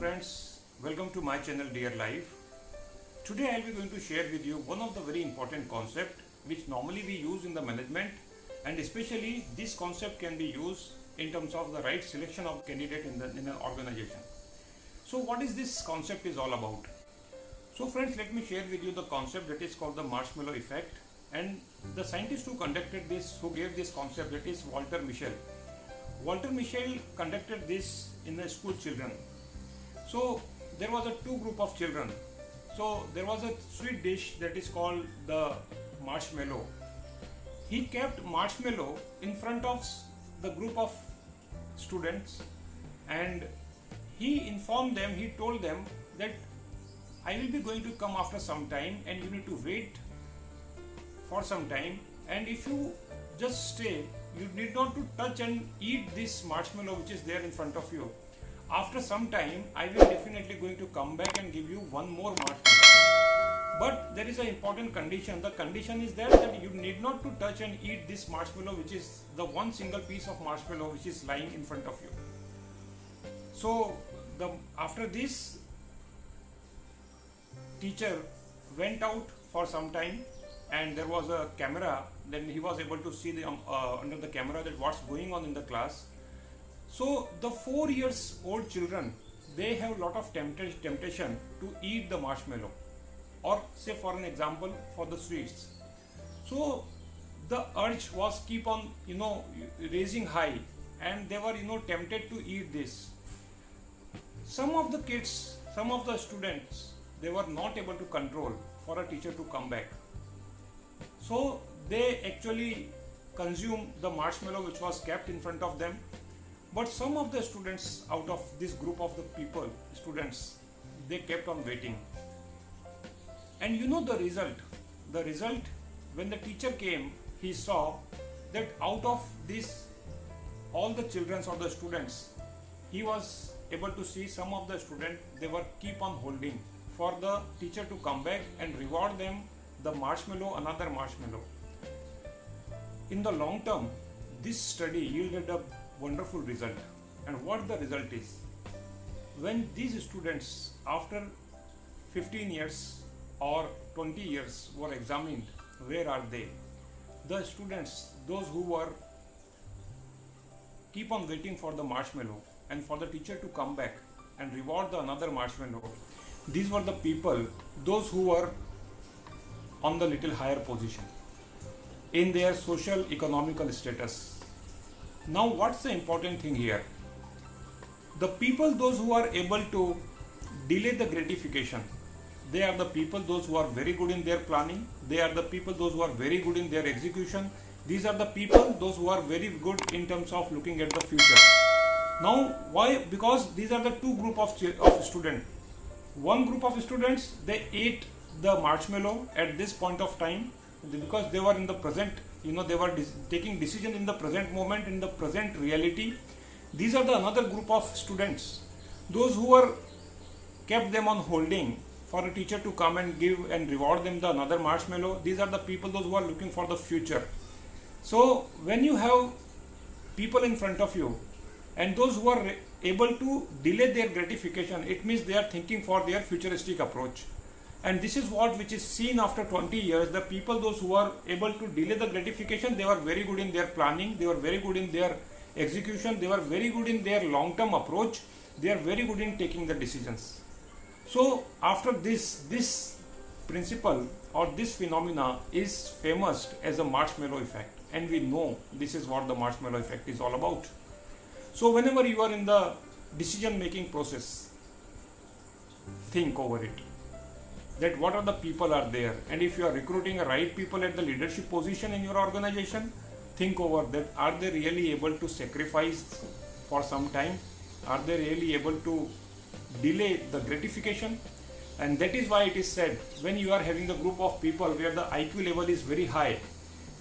friends, welcome to my channel Dear Life. Today I will be going to share with you one of the very important concept which normally we use in the management, and especially this concept can be used in terms of the right selection of candidate in an organization. So what is this concept is all about? So friends, let me share with you the concept that is called the marshmallow effect, and the scientist who gave this concept, that is Walter Mischel. Walter Mischel conducted this in the school children. So there was a two group of children. So there was a sweet dish that is called the marshmallow. He kept marshmallow in front of the group of students, and he informed them, he told them that I will be going to come after some time and you need to wait for some time, and if you just stay, you need not to touch and eat this marshmallow which is there in front of you. After some time, I will definitely going to come back and give you one more marshmallow. But there is an important condition. The condition is that you need not to touch and eat this marshmallow, which is the one single piece of marshmallow which is lying in front of you. So after this, teacher went out for some time, and there was a camera. Then he was able to see under the camera that what's going on in the class. So the 4 years old children, they have a lot of temptation to eat the marshmallow, or say for an example for the sweets. So the urge was keep on raising high, and they were tempted to eat this. Some of the kids, some of the students, they were not able to control for a teacher to come back. So they actually consumed the marshmallow which was kept in front of them. But some of the students out of this group of the students, they kept on waiting. And the result, when the teacher came, he saw that out of this, all the children or the students, he was able to see some of the students, they were keep on holding for the teacher to come back and reward them the marshmallow, another marshmallow. In the long term, this study yielded a wonderful result. And what the result is, when these students after 15 years or 20 years were examined, where are they? The students, those who were keep on waiting for the marshmallow and for the teacher to come back and reward the another marshmallow, these were the people, those who were on the little higher position in their social economical status. Now what's the important thing here? The people, those who are able to delay the gratification, they are the people, those who are very good in their planning. They are the people, those who are very good in their execution. These are the people, those who are very good in terms of looking at the future. Now why? Because these are the two group of students. One group of students, they ate the marshmallow at this point of time because they were in the present, they were taking decision in the present moment, in the present reality. These are the another group of students, those who were kept them on holding for a teacher to come and give and reward them the another marshmallow. These are the people, those who are looking for the future. So when you have people in front of you and those who are able to delay their gratification, it means they are thinking for their futuristic approach. And this is what which is seen after 20 years. The people, those who are able to delay the gratification, they were very good in their planning, they were very good in their execution, they were very good in their long-term approach, they are very good in taking the decisions. So after this principle or this phenomena is famous as a marshmallow effect, and we know this is what the marshmallow effect is all about. So whenever you are in the decision making process, think over it, that what are the people are there, and if you are recruiting a right people at the leadership position in your organization, think over that, are they really able to sacrifice for some time? Are they really able to delay the gratification? And that is why it is said, when you are having the group of people where the IQ level is very high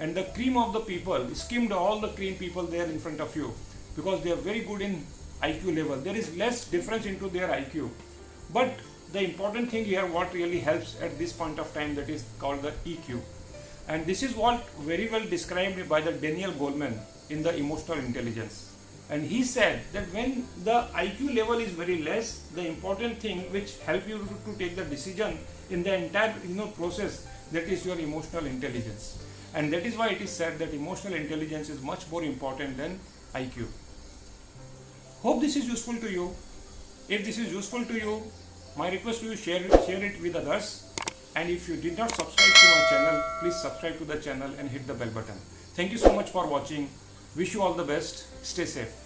and the cream of the people skimmed all the cream people there in front of you because they are very good in IQ level, there is less difference into their IQ. But the important thing here, what really helps at this point of time, that is called the EQ. And this is what very well described by the Daniel Goleman in the Emotional Intelligence. And he said that when the IQ level is very less, the important thing which help you to take the decision in the entire process, that is your emotional intelligence. And that is why it is said that emotional intelligence is much more important than IQ. Hope this is useful to you. If this is useful to you, my request to you, share it with others. And if you did not subscribe to my channel, please subscribe to the channel and hit the bell button. Thank you so much for watching. Wish you all the best. Stay safe.